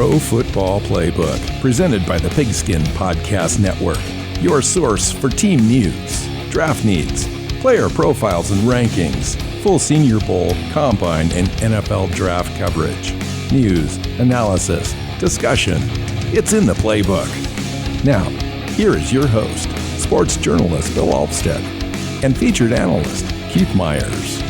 Pro Football Playbook, presented by the Pigskin Podcast Network, your source for team news, draft needs, player profiles and rankings, full Senior Bowl, Combine, and NFL draft coverage, news, analysis, discussion. It's in the playbook. Now, here is your host, sports journalist Bill Alvstad, and featured analyst Keith Myers.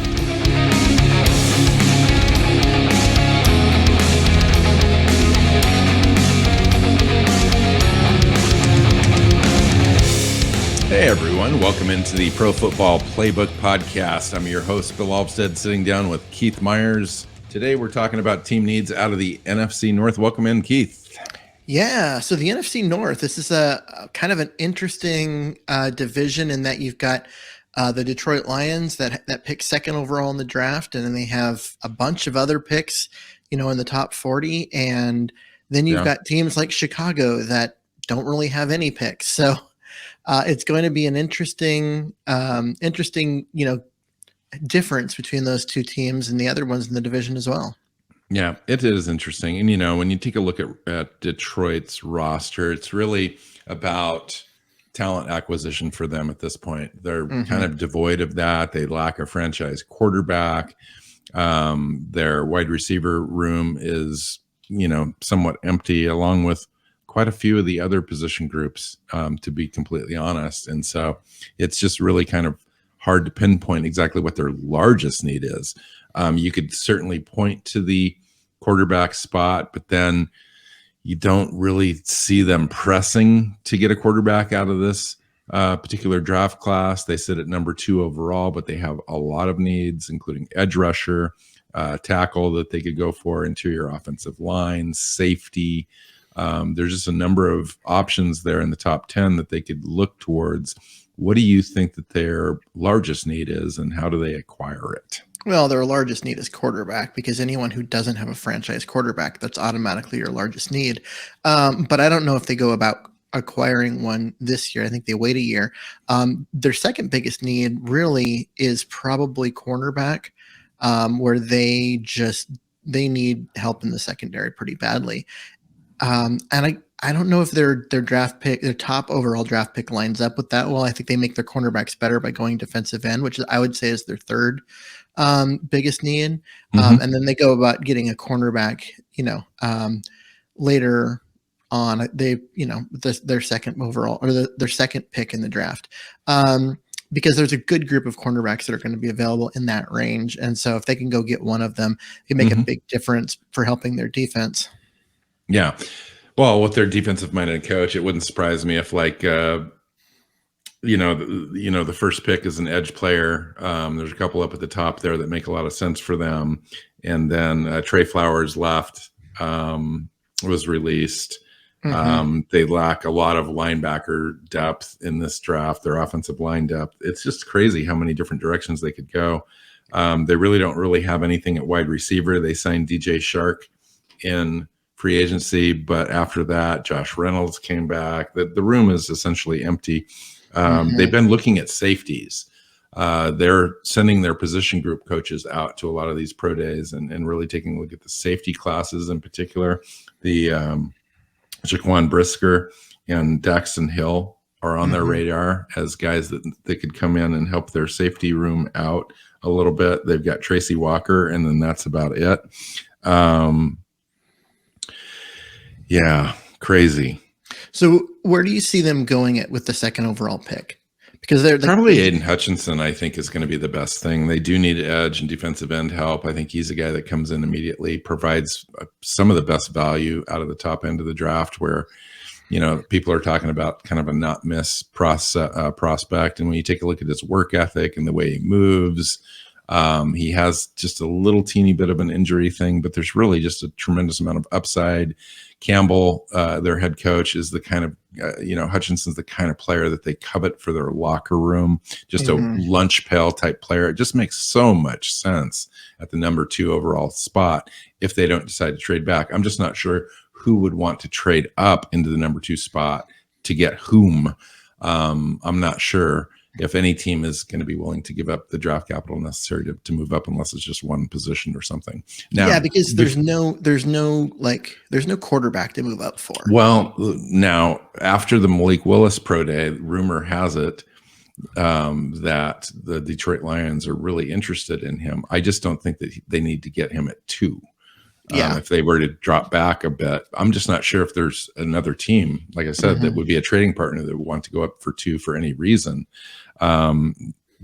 Hey everyone, welcome into the Pro Football Playbook Podcast. I'm your host, Bill Alvstad, sitting down with Keith Myers. Today we're talking about team needs out of the NFC North. Welcome in, Keith. Yeah, so the NFC North, this is a kind of an interesting division in that you've got the Detroit Lions that pick second overall in the draft, and then they have a bunch of other picks, in the top 40, and then you've got teams like Chicago that don't really have any picks. So it's going to be an interesting, difference between those two teams and the other ones in the division as well. Yeah, it is interesting. And, when you take a look at Detroit's roster, it's really about talent acquisition for them at this point. They're kind of devoid of that. They lack a franchise quarterback. Their wide receiver room is, somewhat empty, along with quite a few of the other position groups, to be completely honest. And so it's just really kind of hard to pinpoint exactly what their largest need is. You could certainly point to the quarterback spot, but then you don't really see them pressing to get a quarterback out of this particular draft class. They sit at number 2 overall, but they have a lot of needs, including edge rusher, tackle that they could go for, interior offensive line, safety. There's just a number of options there in the top 10 that they could look towards. What do you think that their largest need is, and how do they acquire it? Well, their largest need is quarterback, because anyone who doesn't have a franchise quarterback, that's automatically your largest need. But I don't know if they go about acquiring one this year. I think they wait a year. Their second biggest need really is probably cornerback, where they need help in the secondary pretty badly. And I don't know if their draft pick, their top overall draft pick, lines up with that well. I think they make their cornerbacks better by going defensive end, which I would say is their third biggest need. And then they go about getting a cornerback, later on. They, their second overall, or their second pick in the draft, because there's a good group of cornerbacks that are going to be available in that range. And so if they can go get one of them, it can make a big difference for helping their defense. Yeah. Well, with their defensive-minded coach, it wouldn't surprise me if, the first pick is an edge player. There's a couple up at the top there that make a lot of sense for them. And then Trey Flowers left, was released. They lack a lot of linebacker depth in this draft, their offensive line depth. It's just crazy how many different directions they could go. They really don't have anything at wide receiver. They signed DJ Shark in free agency, but after that, Josh Reynolds came back. The room is essentially empty. They've been looking at safeties. They're sending their position group coaches out to a lot of these pro days and really taking a look at the safety classes in particular. The Jaquan Brisker and Daxton Hill are on their radar as guys that they could come in and help their safety room out a little bit. They've got Tracy Walker, and then that's about it. Yeah, crazy. So where do you see them going with the second overall pick? Because they're probably Aiden Hutchinson, I think, is going to be the best thing. They do need edge and defensive end help. I think he's a guy that comes in immediately, provides some of the best value out of the top end of the draft, where, people are talking about kind of a not miss prospect. And when you take a look at his work ethic and the way he moves, he has just a little teeny bit of an injury thing, but there's really just a tremendous amount of upside. Campbell, their head coach, is the kind of, Hutchinson's the kind of player that they covet for their locker room, just a lunch pail type player. It just makes so much sense at the number 2 overall spot if they don't decide to trade back. I'm just not sure who would want to trade up into the number 2 spot to get whom. I'm not sure. if any team is going to be willing to give up the draft capital necessary to move up, unless it's just one position or something. Now, yeah, because there's no quarterback to move up for. Well, now after the Malik Willis pro day, rumor has it that the Detroit Lions are really interested in him. I just don't think that they need to get him at 2. Yeah. If they were to drop back a bit, I'm just not sure if there's another team, like I said, that would be a trading partner that would want to go up for 2 for any reason.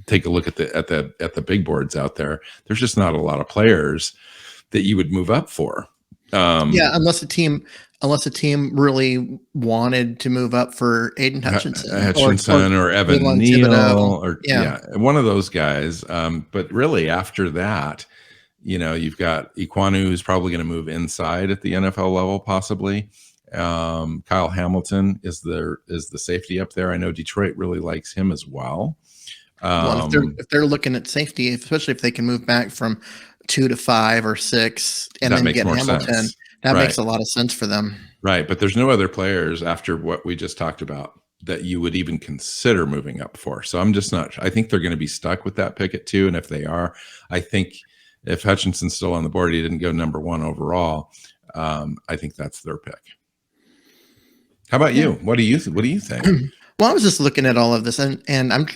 Take a look at the big boards out there. There's just not a lot of players that you would move up for. Unless a team really wanted to move up for Aiden Hutchinson, or Evan Neal, or one of those guys. But really, after that, you've got Iquanu, who's probably going to move inside at the NFL level, possibly. Kyle Hamilton is the safety up there. I know Detroit really likes him as well. If they're looking at safety, especially if they can move back from 2 to 5 or 6, and then get Hamilton, sense. That makes a lot of sense for them. Right, but there's no other players after what we just talked about that you would even consider moving up for. So I'm just not. I think they're going to be stuck with that pick at 2, and if they are, I think if Hutchinson's still on the board, he didn't go number 1 overall. I think that's their pick. How about you? What do you think? Well, I was just looking at all of this, and I'm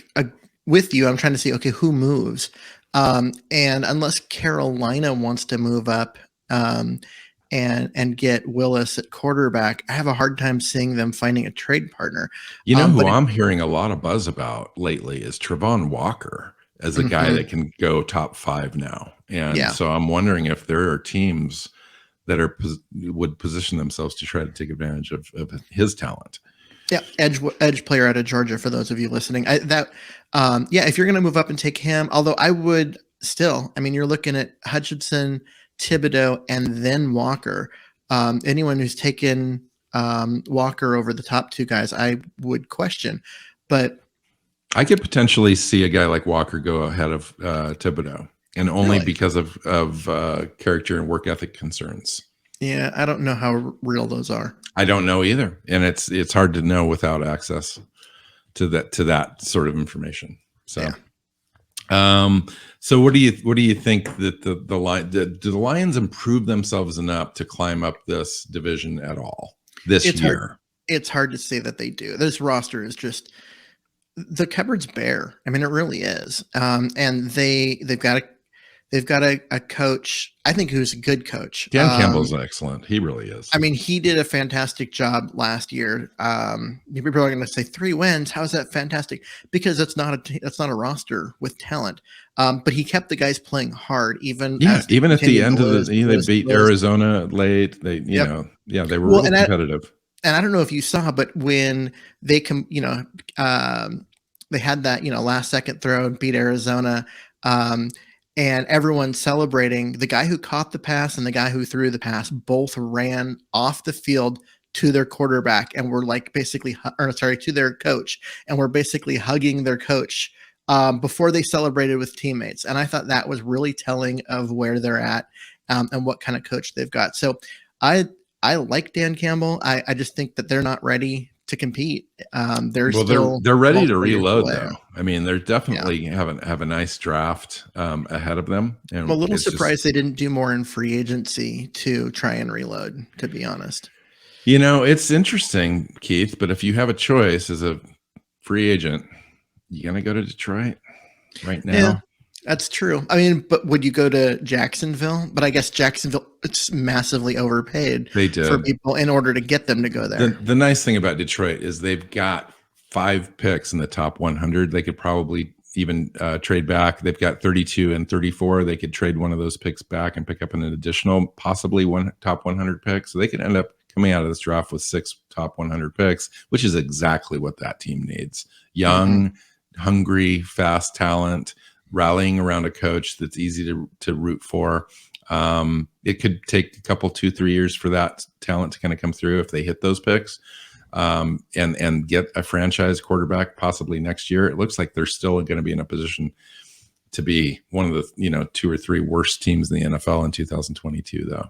with you. I'm trying to see, okay, who moves? And unless Carolina wants to move up and get Willis at quarterback, I have a hard time seeing them finding a trade partner. Who I'm hearing a lot of buzz about lately is Travon Walker as a guy that can go top 5 now. And so I'm wondering if there are teams that would position themselves to try to take advantage of his talent. Yeah, edge player out of Georgia, for those of you listening. If you're going to move up and take him, although I would still, you're looking at Hutchinson, Thibodeau, and then Walker. Anyone who's taken Walker over the top 2 guys, I would question. But I could potentially see a guy like Walker go ahead of Thibodeau, and only because of character and work ethic concerns. Yeah, I don't know how real those are. I don't know either, and it's hard to know without access to that sort of information. So, so what do you think that do the Lions improve themselves enough to climb up this division at all this year? It's hard to say that they do. This roster is just, the cupboard's bare. It really is. And they've got a coach, I think, who's a good coach. Dan Campbell's excellent. He really is. He did a fantastic job last year. People are going to say 3 wins. How is that fantastic? Because that's not a roster with talent. But he kept the guys playing hard, even at the end of they beat Arizona late. They they were really competitive. And I don't know if you saw, but when they they had that last second throw and beat Arizona. And everyone celebrating. The guy who caught the pass and the guy who threw the pass both ran off the field to their quarterback and were to their coach, and were basically hugging their coach before they celebrated with teammates. And I thought that was really telling of where they're at and what kind of coach they've got. So I like Dan Campbell. I just think that they're not ready to compete. They're ready to reload though. They're definitely have a nice draft ahead of them. And I'm a little surprised they didn't do more in free agency to try and reload, to be honest. It's interesting, Keith, but if you have a choice as a free agent, you gonna go to Detroit right now? Yeah, that's true. But would you go to Jacksonville? But I guess Jacksonville, it's massively overpaid for people in order to get them to go there. The nice thing about Detroit is they've got 5 picks in the top 100. They could probably even trade back. They've got 32 and 34. They could trade one of those picks back and pick up an additional, possibly one top 100 pick. So they could end up coming out of this draft with 6 top 100 picks, which is exactly what that team needs. Young, hungry, fast talent, rallying around a coach that's easy to root for. It could take a couple, 2-3 years for that talent to kind of come through if they hit those picks, and get a franchise quarterback possibly next year. It looks like they're still going to be in a position to be one of the 2 or 3 worst teams in the NFL in 2022, though.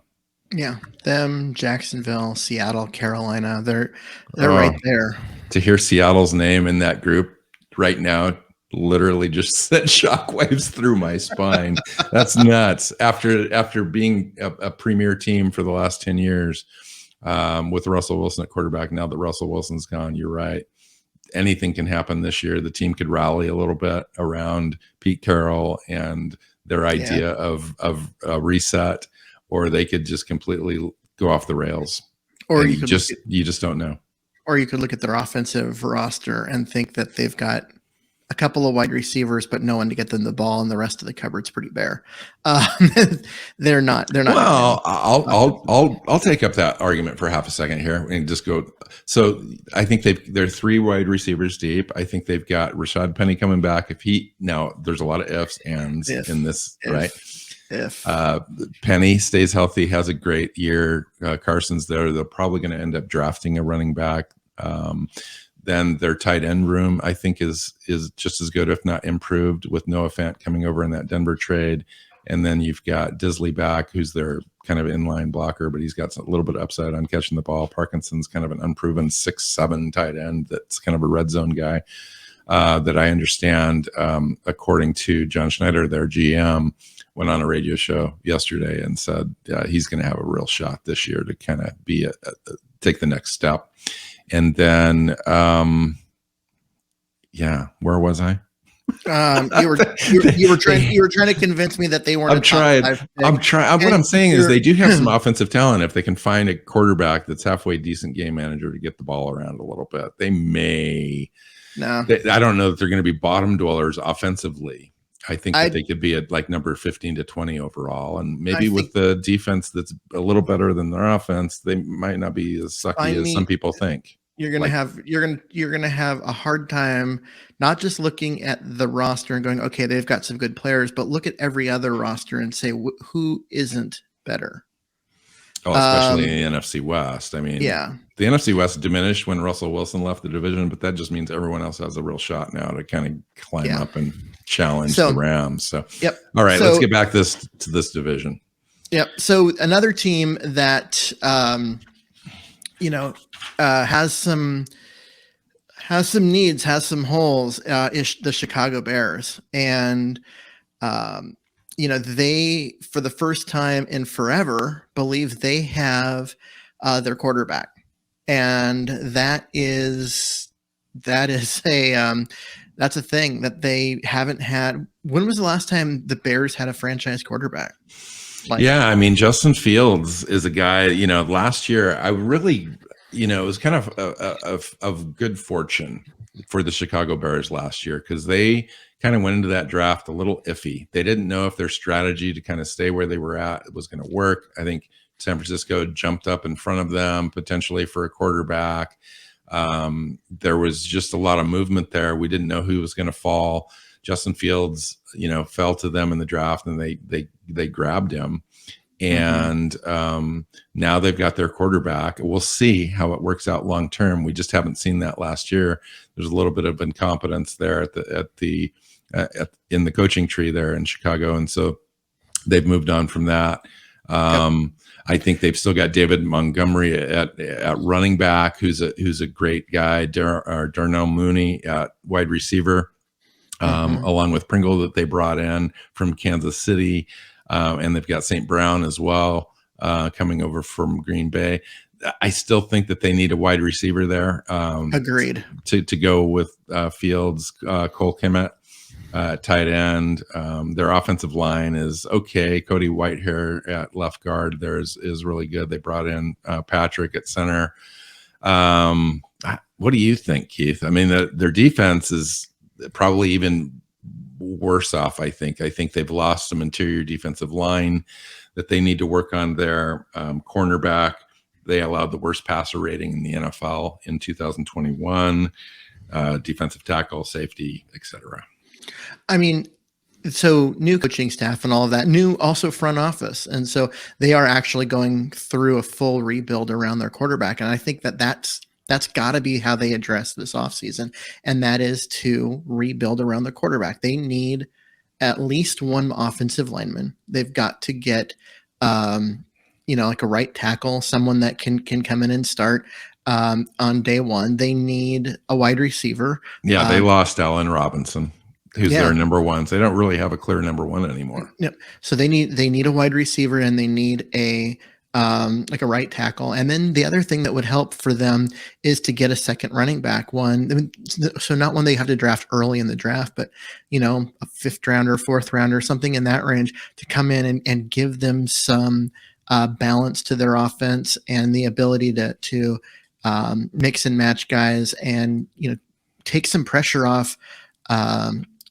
Yeah, them, Jacksonville, Seattle, Carolina, they're right there. To hear Seattle's name in that group right now literally just sent shockwaves through my spine. That's nuts. After being a premier team for the last 10 years, with Russell Wilson at quarterback, now that Russell Wilson's gone, you're right. Anything can happen this year. The team could rally a little bit around Pete Carroll and their idea of a reset, or they could just completely go off the rails. Or you just don't know. Or you could look at their offensive roster and think that they've got a couple of wide receivers, but no one to get them the ball, and the rest of the cupboard's pretty bare. They're not. Well, I'll take up that argument for half a second here and just go. So I think they're 3 wide receivers deep. I think they've got Rashad Penny coming back. Now there's a lot of ifs, ands in this, right? If Penny stays healthy, has a great year, Carson's there. They're probably going to end up drafting a running back. Then their tight end room, I think, is just as good, if not improved, with Noah Fant coming over in that Denver trade. And then you've got Disley back, who's their kind of inline blocker, but he's got a little bit of upside on catching the ball. Parkinson's kind of an unproven 6'7" tight end that's kind of a red zone guy that I understand, according to John Schneider, their GM, went on a radio show yesterday and said he's going to have a real shot this year to kind of be take the next step. And then, where was I? You were trying to convince me that they weren't. I'm trying. What I'm saying is they do have some offensive talent. If they can find a quarterback that's halfway decent game manager to get the ball around a little bit, they may. No, I don't know that they're going to be bottom dwellers offensively. I think that they could be at like number 15 to 20 overall, and maybe with the defense that's a little better than their offense, they might not be as sucky as some people think. You're gonna have a hard time not just looking at the roster and going, okay, they've got some good players, but look at every other roster and say who isn't better. Oh, especially in the NFC West. I mean, the NFC West diminished when Russell Wilson left the division, but that just means everyone else has a real shot now to kind of climb up and challenge the Rams. So, all right, let's get back to this division. Yep. So another team that has some needs, has some holes, is the Chicago Bears, and they, for the first time in forever, believe they have their quarterback, and that's a thing that they haven't had. When was the last time the Bears had a franchise quarterback? I mean, Justin Fields is a guy, last year I really, it was kind of good fortune for the Chicago Bears last year, because they kind of went into that draft a little iffy. They didn't know if their strategy to kind of stay where they were at was going to work. I think San Francisco jumped up in front of them potentially for a quarterback. There was just a lot of movement there. We didn't know who was going to fall. Justin Fields, fell to them in the draft, and they grabbed him. And now they've got their quarterback. We'll see how it works out long term. We just haven't seen that last year. There's a little bit of incompetence there in the coaching tree there in Chicago, and so they've moved on from that. I think they've still got David Montgomery at running back, who's a great guy. Darnell Mooney at wide receiver, along with Pringle that they brought in from Kansas City. And they've got St. Brown as well, coming over from Green Bay. I still think that they need a wide receiver there. Agreed. To go with Fields, Cole Kmet, tight end. Their offensive line is okay. Cody Whitehair at left guard there is really good. They brought in Patrick at center. What do you think, Keith? I mean, their defense is probably even worse off. I think they've lost some interior defensive line that they need to work on. Their cornerback, they allowed the worst passer rating in the NFL in 2021. Defensive tackle, safety, etc. I mean, so new coaching staff and all of that, new also front office, and so they are actually going through a full rebuild around their quarterback. And I think that's got to be how they address this offseason, and that is to rebuild around the quarterback. They need at least one offensive lineman. They've got to get, like a right tackle, someone that can come in and start on day one. They need a wide receiver. Yeah, they lost Allen Robinson. who's their number one. So they don't really have a clear number one anymore. No. So they need a wide receiver, and they need a like a right tackle. And then the other thing that would help for them is to get a second running back, so not one they have to draft early in the draft, but a fifth rounder, fourth rounder, something in that range, to come in and give them some balance to their offense and the ability to mix and match guys, and take some pressure off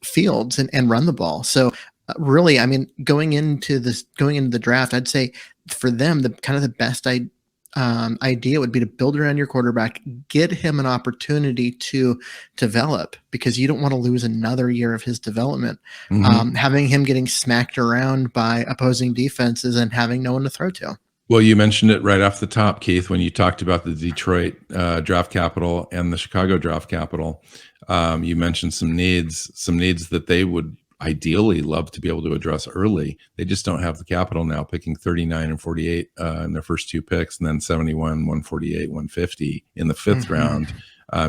Fields and run the ball. So really, I mean, going into the draft, I'd say for them, the best idea would be to build around your quarterback, get him an opportunity to develop, because you don't want to lose another year of his development. Having him getting smacked around by opposing defenses and having no one to throw to. Well, you mentioned it right off the top, Keith, when you talked about the Detroit draft capital and the Chicago draft capital. You mentioned some needs that they would ideally love to be able to address early. They just don't have the capital now, picking 39 and 48 in their first two picks, and then 71, 148, 150 in the fifth round.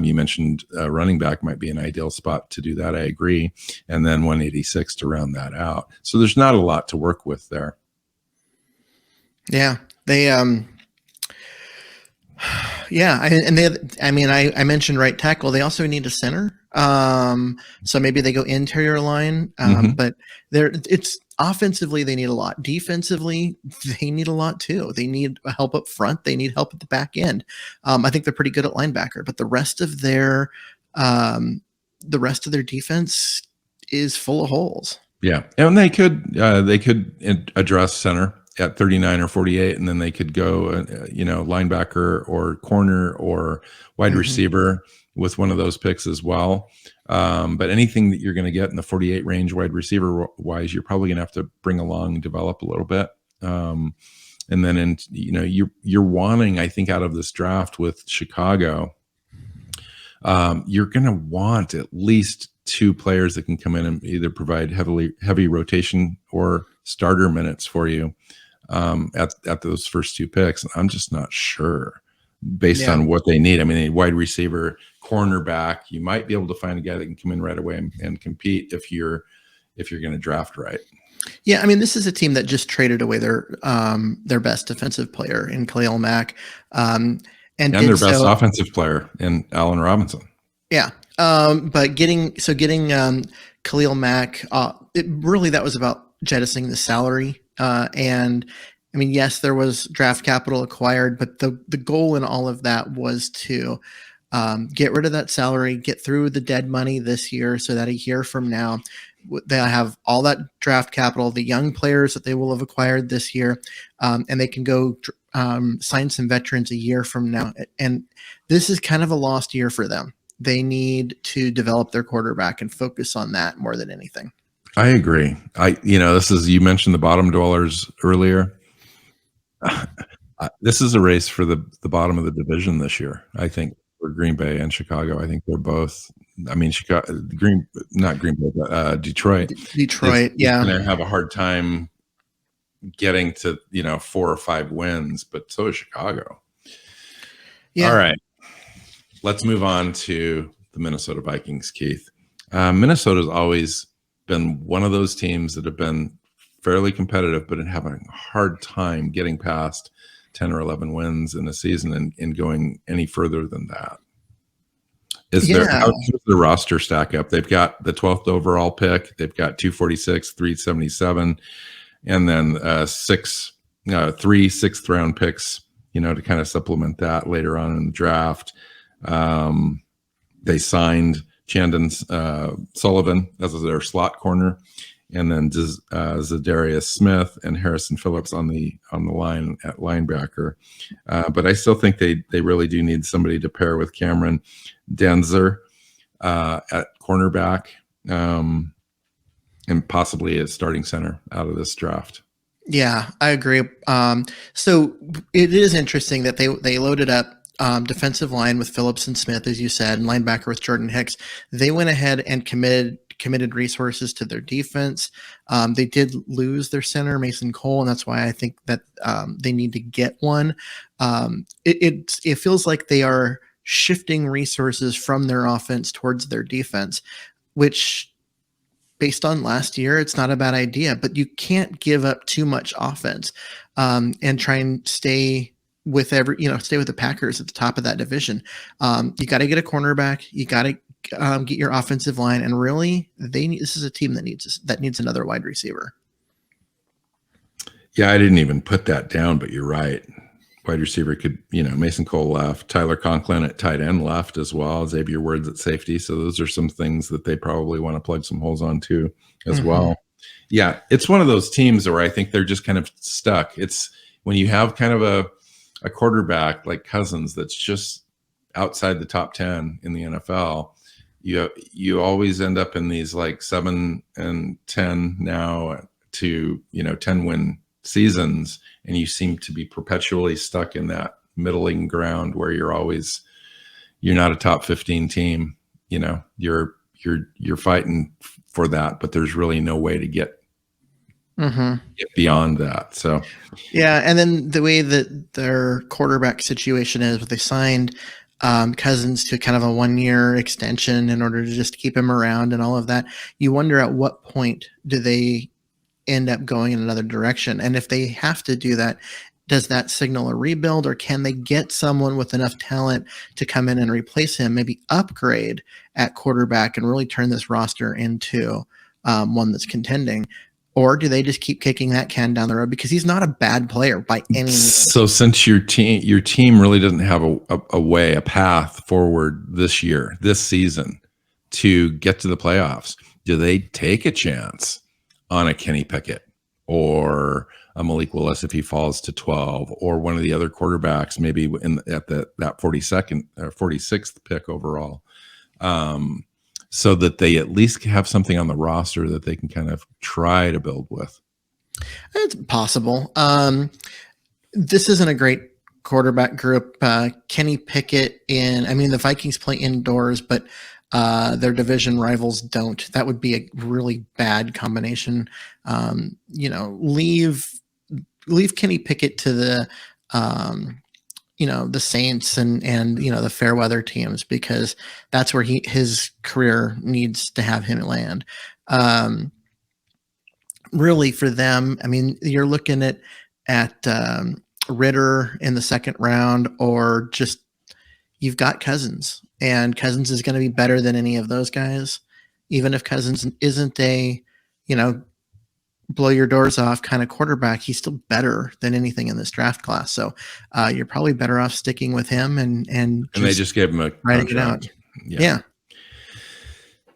You mentioned running back might be an ideal spot to do that. I agree. And then 186 to round that out. So there's not a lot to work with there. Yeah, they I mentioned right tackle. They also need a center. So maybe they go interior line, but it's offensively, they need a lot. Defensively, they need a lot too. They need help up front. They need help at the back end. I think they're pretty good at linebacker, but the rest of their defense is full of holes. Yeah. And they could address center at 39 or 48, and then they could go, linebacker or corner or wide receiver with one of those picks as well. But anything that you're going to get in the 48 range wide receiver wise, you're probably going to have to bring along and develop a little bit. And then, you're wanting, I think, out of this draft with Chicago, you're going to want at least two players that can come in and either provide heavy rotation or starter minutes for you at those first two picks. I'm just not sure based on what they need. I mean, a wide receiver, cornerback, you might be able to find a guy that can come in right away and compete if you're going to draft right. Yeah, I mean, this is a team that just traded away their best defensive player in Khalil Mack, and their best offensive player in Allen Robinson. Yeah, but getting Khalil Mack, that was about jettisoning the salary. And I mean, yes, there was draft capital acquired, but the goal in all of that was to get rid of that salary, get through the dead money this year, so that a year from now they'll have all that draft capital, the young players that they will have acquired this year, and they can go sign some veterans a year from now. And this is kind of a lost year for them. They need to develop their quarterback and focus on that more than anything. I agree. You mentioned the bottom dwellers earlier. This is a race for the bottom of the division this year, I think, for Green Bay and Chicago. I think they're both. I mean, not Green Bay, but Detroit. Detroit, yeah. Going to have a hard time getting to 4 or 5 wins, but so is Chicago. Yeah. All right, let's move on to the Minnesota Vikings, Keith. Minnesota's always been one of those teams that have been fairly competitive, but having a hard time getting past 10 or 11 wins in a season and going any further than that. How does the roster stack up? They've got the 12th overall pick. They've got 246, 377, and then 3 sixth round picks, to kind of supplement that later on in the draft. They signed Chandon Sullivan as their slot corner, and then Zadarius Smith and Harrison Phillips on the line at linebacker. But I still think they really do need somebody to pair with Cameron Danzer at cornerback, and possibly a starting center out of this draft. Yeah, I agree. So it is interesting that they loaded up defensive line with Phillips and Smith, as you said, and linebacker with Jordan Hicks. They went ahead and committed resources to their defense. They did lose their center, Mason Cole, and that's why I think that they need to get one. It feels like they are shifting resources from their offense towards their defense, which based on last year, it's not a bad idea, but you can't give up too much offense and try and stay with stay with the Packers at the top of that division. You got to get a cornerback. You got to get your offensive line, and really, this is a team that needs another wide receiver. Yeah, I didn't even put that down, but you're right. Wide receiver could, Mason Cole left, Tyler Conklin at tight end left as well, Xavier Woods at safety. So those are some things that they probably want to plug some holes on too as well. Yeah, it's one of those teams where I think they're just kind of stuck. It's when you have kind of a quarterback like Cousins that's just outside the top 10 in the NFL, you always end up in these like 7 and 10 now to 10-win seasons, and you seem to be perpetually stuck in that middling ground where you're not a top 15 team. You're fighting for that, but there's really no way to get beyond that. So yeah, and then the way that their quarterback situation is, they signed Cousins to kind of a 1-year extension in order to just keep him around and all of that. You wonder at what point do they end up going in another direction, and if they have to do that, does that signal a rebuild, or can they get someone with enough talent to come in and replace him, maybe upgrade at quarterback and really turn this roster into one that's contending? Or do they just keep kicking that can down the road, because he's not a bad player by any means? So since your team really doesn't have a path forward this season to get to the playoffs, do they take a chance on a Kenny Pickett or a Malik Willis if he falls to 12, or one of the other quarterbacks maybe at that 42nd or 46th pick overall, so that they at least have something on the roster that they can kind of try to build with? It's possible. This isn't a great quarterback group. Kenny Pickett the Vikings play indoors, but their division rivals don't. That would be a really bad combination. Leave Kenny Pickett to the Saints and the fair weather teams, because that's where his career needs to have him land. Really for them, you're looking at Ritter in the second round, or just you've got Cousins, and Cousins is going to be better than any of those guys. Even if Cousins isn't a, blow your doors off kind of quarterback, he's still better than anything in this draft class. So you're probably better off sticking with him and they just gave him a contract. Yeah.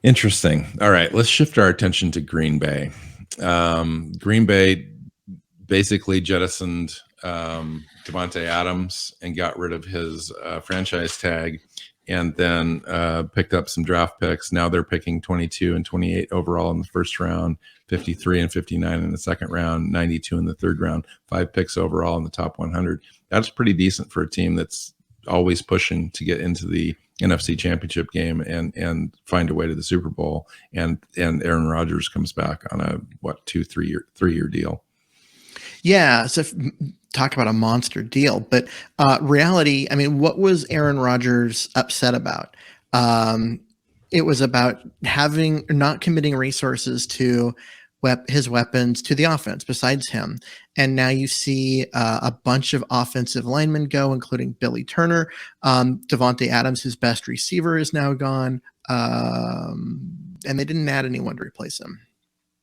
Interesting. All right, let's shift our attention to Green Bay. Green Bay basically jettisoned Davante Adams and got rid of his franchise tag, and then picked up some draft picks. Now they're picking 22 and 28 overall in the first round, 53 and 59 in the second round, 92 in the third round, 5 picks overall in the top 100. That's pretty decent for a team that's always pushing to get into the NFC Championship game and find a way to the Super Bowl. And Aaron Rodgers comes back on a 3-year deal. Yeah, so talk about a monster deal. But reality, what was Aaron Rodgers upset about? It was about not committing resources to his weapons, to the offense besides him. And now you see a bunch of offensive linemen go, including Billy Turner. Davante Adams, his best receiver, is now gone. And they didn't add anyone to replace him.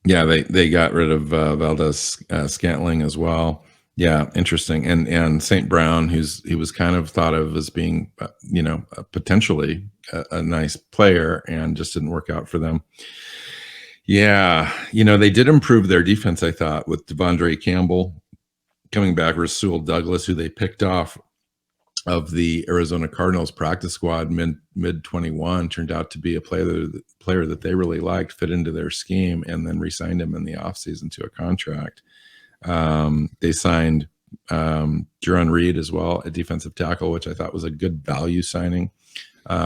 Yeah, they got rid of Valdez Scantling as well. Yeah, interesting. And St. Brown, he was kind of thought of as being, potentially a nice player, and just didn't work out for them. Yeah, they did improve their defense, I thought, with Devondre Campbell coming back, Rasul Douglas, who they picked off of the Arizona Cardinals practice squad mid 21, turned out to be a player that they really liked, fit into their scheme, and then re-signed him in the offseason to a contract. They signed Jerron Reed as well, a defensive tackle, which I thought was a good value signing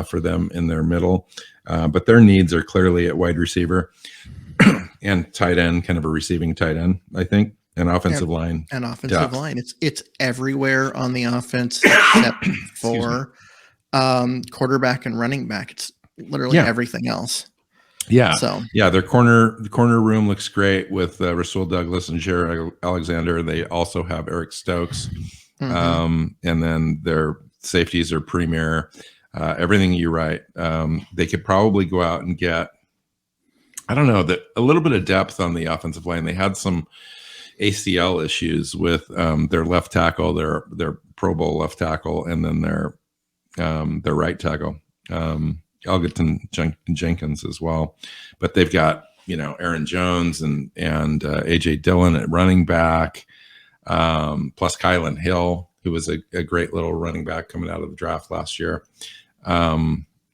for them in their middle. But their needs are clearly at wide receiver and tight end, kind of a receiving tight end, I think. An offensive line. An offensive line. It's everywhere on the offense except for quarterback and running back. It's literally everything else. Yeah, So, yeah. The corner room looks great with Rasul Douglas and Jared Alexander. They also have Eric Stokes, mhm. and then their safeties are premier. Everything you write, they could probably go out and get, I don't know, that a little bit of depth on the offensive line. They had some ACL issues with their left tackle, their Pro Bowl left tackle, and then their right tackle, Elgin Jenkins as well. But they've got, Aaron Jones and AJ Dillon at running back, plus Kylan Hill, who was a great little running back coming out of the draft last year.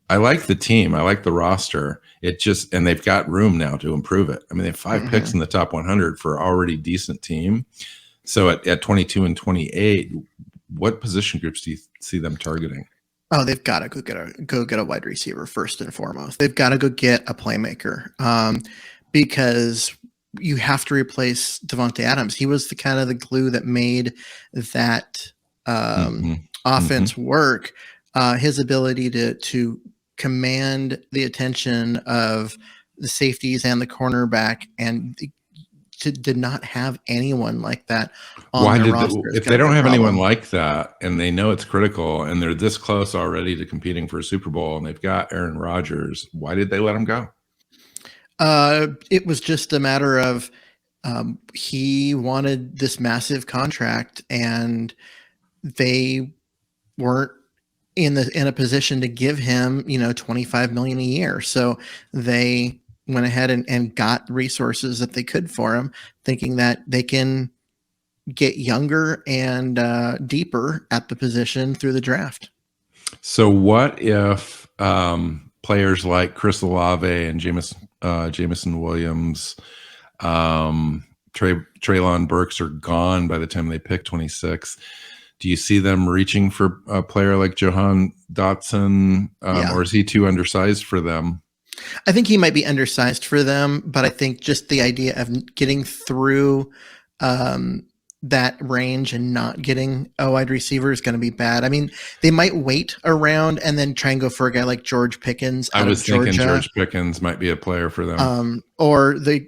I like the team. I like the roster. And they've got room now to improve it. I mean, they have 5 picks in the top 100 for already decent team. So at 22 and 28, what position groups do you see them targeting? Oh, they've got to go get a wide receiver first and foremost. They've got to go get a playmaker, because you have to replace Devontae Adams. He was the kind of the glue that made that offense work. His ability to command the attention of the safeties and the cornerback, and did not have anyone like that on their roster. If they don't have anyone like that, and they know it's critical, and they're this close already to competing for a Super Bowl, and they've got Aaron Rodgers, why did they let him go? It was just a matter of he wanted this massive contract, and they weren't in a position to give him, $25 million a year. So they went ahead and got resources that they could for him, thinking that they can get younger and deeper at the position through the draft. So what if players like Chris Olave and Jameson Williams, Treylon Burks are gone by the time they pick 26? Do you see them reaching for a player like Jahan Dotson, or is he too undersized for them? I think he might be undersized for them, but I think just the idea of getting through that range and not getting a wide receiver is going to be bad. I mean, they might wait around and then try and go for a guy like George Pickens. I was thinking George Pickens might be a player for them. Or the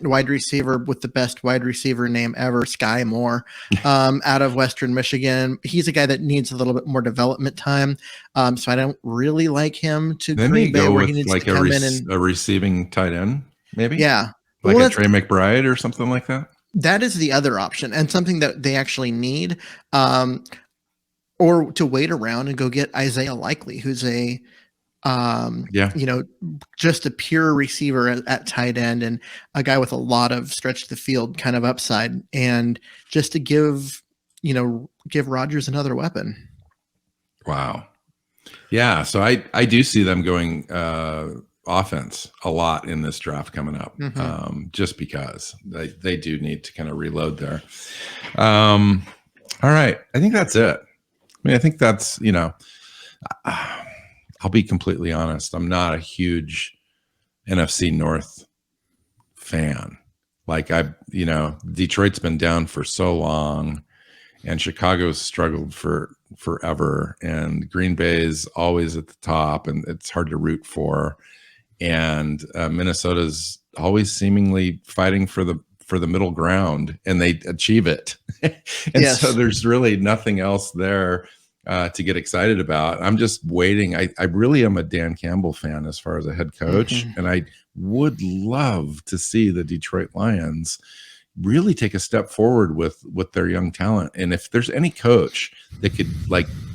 wide receiver with the best wide receiver name ever, Sky Moore, out of Western Michigan. He's a guy that needs a little bit more development time. So I don't really like him to Green Bay, where he needs to come in and a receiving tight end, maybe. Yeah. Like a Trey McBride or something like that. That is the other option, and something that they actually need, or to wait around and go get Isaiah Likely, who's just a pure receiver at tight end, and a guy with a lot of stretch the field kind of upside, and just to give Rodgers another weapon. Wow. Yeah. So I do see them going offense a lot in this draft coming up, just because they do need to kind of reload there. All right. I think that's it. I mean, I think that's, I'll be completely honest. I'm not a huge NFC North fan. Like Detroit's been down for so long, and Chicago's struggled for forever, and Green Bay's always at the top, and it's hard to root for. And Minnesota's always seemingly fighting for the middle ground, and they achieve it. So there's really nothing else there to get excited about. I'm just waiting. I really am a Dan Campbell fan as far as a head coach, and I would love to see the Detroit Lions really take a step forward with their young talent. And if there's any coach that could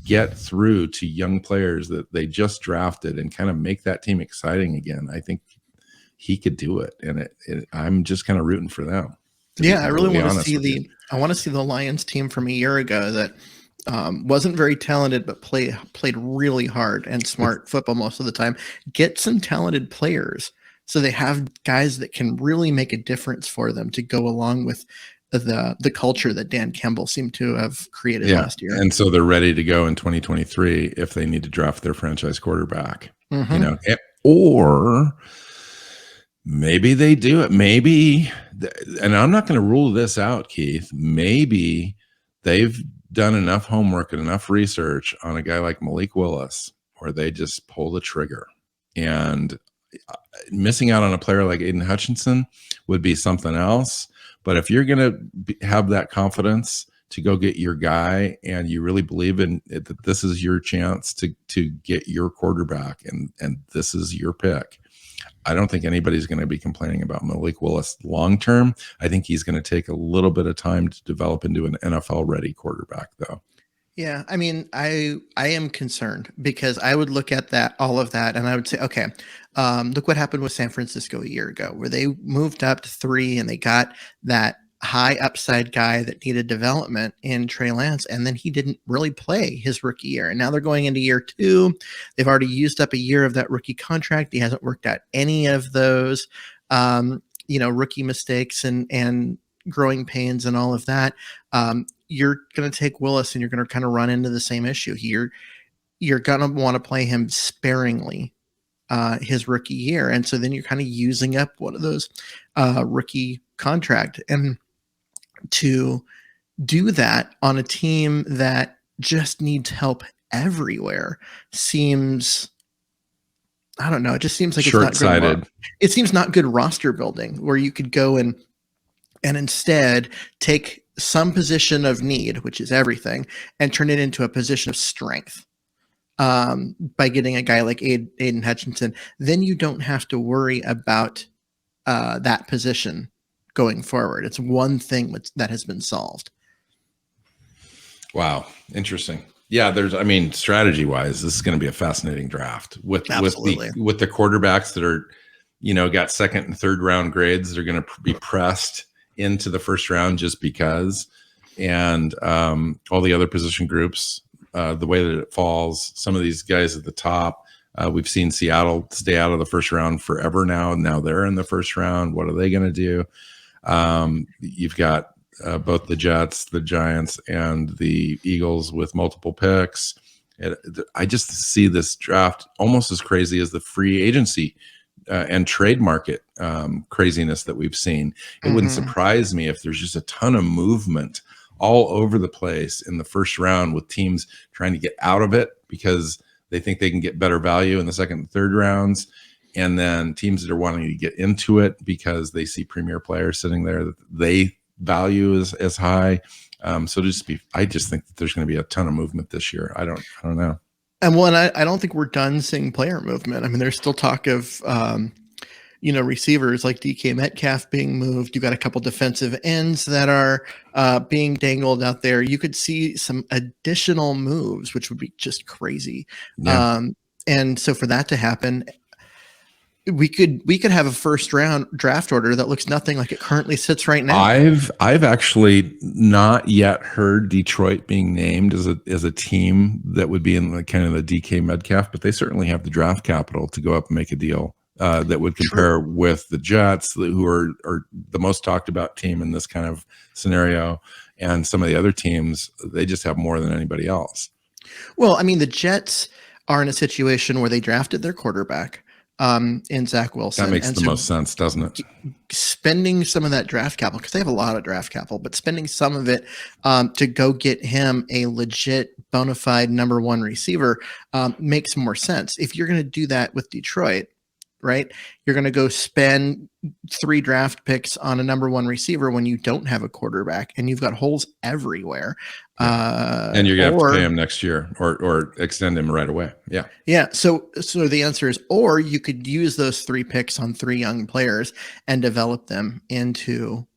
get through to young players that they just drafted and kind of make that team exciting again, I think he could do it. And I'm just kind of rooting for them. Yeah, I really want to see the Lions team from a year ago that wasn't very talented, but played really hard and smart football most of the time. Get some talented players, so they have guys that can really make a difference for them to go along with the culture that Dan Campbell seemed to have created last year. And so they're ready to go in 2023 if they need to draft their franchise quarterback. Or maybe they do it. Maybe, and I'm not going to rule this out, Keith. Maybe they've done enough homework and enough research on a guy like Malik Willis where they just pull the trigger. And missing out on a player like Aiden Hutchinson would be something else. But if you're going to have that confidence to go get your guy, and you really believe in it, that this is your chance to get your quarterback, and this is your pick, I don't think anybody's going to be complaining about Malik Willis long term. I think he's going to take a little bit of time to develop into an NFL ready quarterback, though. Yeah, I mean, I am concerned because I would look at all of that, and I would say, okay, look what happened with San Francisco a year ago, where they moved up to 3 and they got that high upside guy that needed development in Trey Lance, and then he didn't really play his rookie year. And now they're going into year 2. They've already used up a year of that rookie contract. He hasn't worked out any of those, rookie mistakes and growing pains and all of that. You're going to take Willis and you're going to kind of run into the same issue here. You're going to want to play him sparingly his rookie year. And so then you're kind of using up one of those rookie contract. And to do that on a team that just needs help everywhere seems, I don't know, it just seems like short-sighted. It seems not good roster building, where you could go and instead take some position of need, which is everything, and turn it into a position of strength by getting a guy like Aiden Hutchinson. Then you don't have to worry about that position going forward. It's one thing that has been solved. Wow. Interesting. Yeah. Strategy wise, this is going to be a fascinating draft with the quarterbacks that are, got second and third round grades. They're going to be pressed into the first round just because, and all the other position groups, the way that it falls, some of these guys at the top, we've seen Seattle stay out of the first round forever now. Now they're in the first round. What are they going to do? You've got both the Jets, the Giants, and the Eagles with multiple picks. I just see this draft almost as crazy as the free agency and trade market craziness that we've seen. It wouldn't surprise me if there's just a ton of movement all over the place in the first round, with teams trying to get out of it because they think they can get better value in the second and third rounds. And then teams that are wanting to get into it because they see premier players sitting there that they value as high. I just think that there's going to be a ton of movement this year. I don't know. And I don't think we're done seeing player movement. I mean, there's still talk of, receivers like DK Metcalf being moved. You've got a couple defensive ends that are being dangled out there. You could see some additional moves, which would be just crazy. Yeah. And so for that to happen, we could have a first round draft order that looks nothing like it currently sits right now. I've actually not yet heard Detroit being named as a team that would be in the kind of the DK Metcalf, but they certainly have the draft capital to go up and make a deal that would compare with the Jets, who are the most talked about team in this kind of scenario, and some of the other teams. They just have more than anybody else. Well, I mean, the Jets are in a situation where they drafted their quarterback in Zach Wilson. That makes the most sense, doesn't it? Spending some of that draft capital, because they have a lot of draft capital, but spending some of it to go get him a legit bona fide number one receiver makes more sense. If you're going to do that with Detroit, right, you're going to go spend 3 draft picks on a number one receiver when you don't have a quarterback and you've got holes everywhere. And you're going to have to pay him next year or extend him right away. Yeah. Yeah. So the answer is, or you could use those 3 picks on 3 young players and develop them into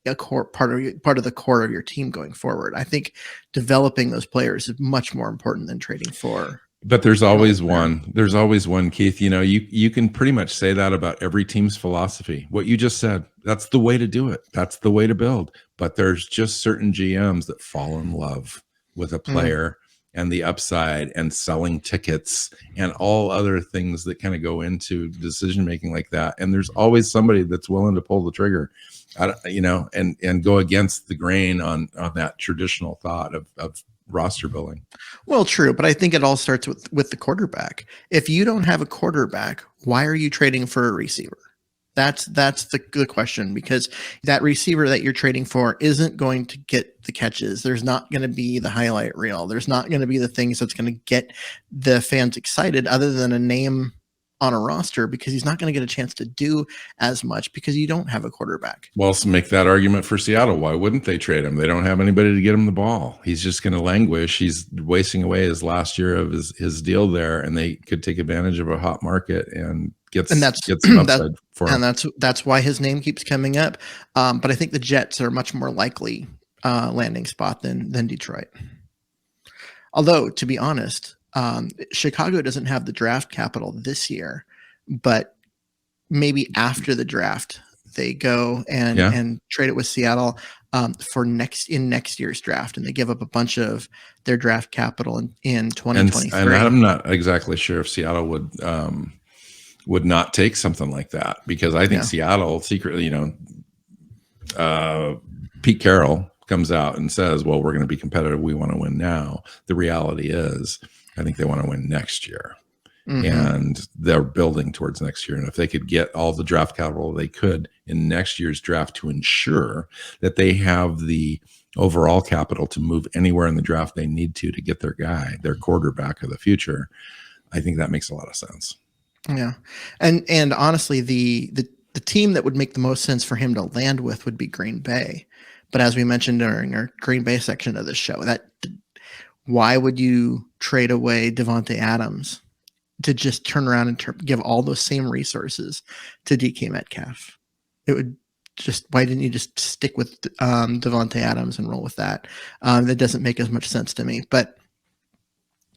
a core part of the core of your team going forward. I think developing those players is much more important than trading for. But there's always one. There's always one, Keith. You can pretty much say that about every team's philosophy. What you just said, that's the way to do it. That's the way to build. But there's just certain GMs that fall in love with a player and the upside and selling tickets and all other things that kind of go into decision making like that. And there's always somebody that's willing to pull the trigger, and go against the grain on that traditional thought of roster building. Well, true, but I think it all starts with the quarterback. If you don't have a quarterback, why are you trading for a receiver? That's the question, because that receiver that you're trading for isn't going to get the catches. There's not going to be the highlight reel. There's not going to be the things that's going to get the fans excited other than a name on a roster because he's not going to get a chance to do as much because you don't have a quarterback. Well, let's make that argument for Seattle. Why wouldn't they trade him? They don't have anybody to get him the ball. He's just going to languish. He's wasting away his last year of his deal there, and they could take advantage of a hot market and get some upside for him. And that's why his name keeps coming up. But I think the Jets are a much more likely landing spot than Detroit. Although, to be honest, Chicago doesn't have the draft capital this year, but maybe after the draft they go and trade it with Seattle for next year's draft, and they give up a bunch of their draft capital in 2023. And I'm not exactly sure if Seattle would not take something like that, because I think Seattle secretly, Pete Carroll comes out and says, well, we're going to be competitive. We want to win now. The reality is, I think they want to win next year. Mm-hmm. And they're building towards next year. And if they could get all the draft capital they could in next year's draft to ensure that they have the overall capital to move anywhere in the draft they need to get their guy, their quarterback of the future, I think that makes a lot of sense. Yeah. And honestly, the team that would make the most sense for him to land with would be Green Bay. But as we mentioned during our Green Bay section of the show, why would you trade away Devontae Adams to just turn around and give all those same resources to DK Metcalf? It would just, why didn't you just stick with Devontae Adams and roll with that? That doesn't make as much sense to me, but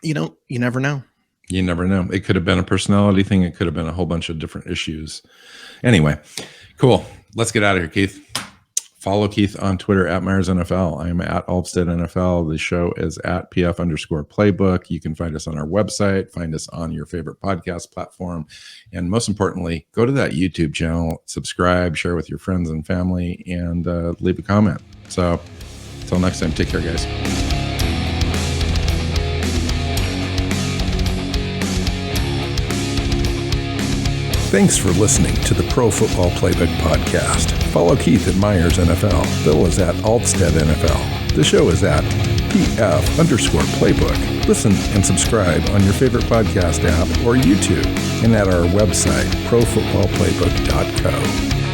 you never know. You never know. It could have been a personality thing. It could have been a whole bunch of different issues. Anyway, cool. Let's get out of here, Keith. Follow Keith on Twitter at Myers NFL. I am at Alvstad NFL. The show is at PF_Playbook. You can find us on our website, find us on your favorite podcast platform. And most importantly, go to that YouTube channel, subscribe, share with your friends and family, and leave a comment. So until next time, take care, guys. Thanks for listening to the Pro Football Playbook Podcast. Follow Keith at Myers NFL. Bill is at Alvstad NFL. The show is at PF_Playbook. Listen and subscribe on your favorite podcast app or YouTube, and at our website, profootballplaybook.co.